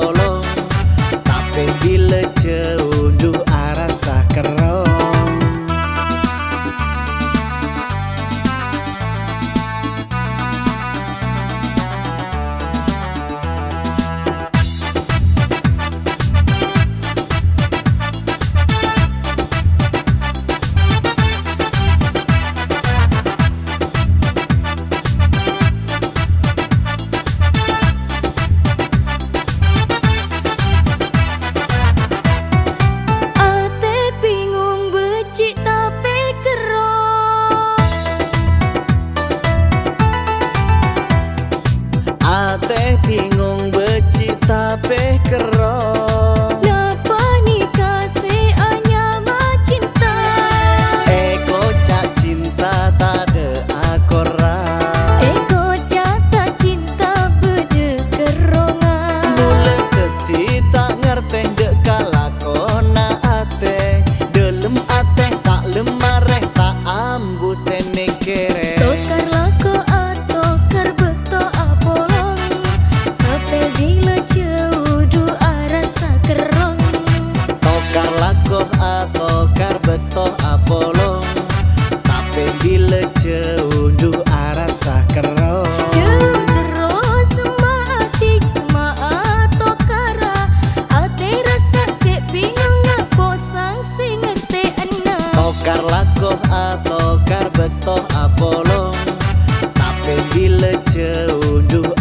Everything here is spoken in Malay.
Apollo, tapi bila ceunduh arasa kerong. Ate bingung becik tapi kerong. Napa nikah se anyama cinta? Eko cak cinta tak ada akora. Eko jata cinta bede kerongan. Mula keti tak ngerti dek kalakona ate. Delem ate tak lemareh tak ambu sene kere. Tokar lako atau kerbeto Apollo, tapi bila ceudu arasa kerong. Tokar lakoh atau karbeto Apollo, tapi bila ceunduh arasa kerong. Terus sematik semaat tokara, ate rasa cek bingung ngapo sang sing ngerti ena. Tokar lakoh atau karbeto Apollo, tapi bila ceunduh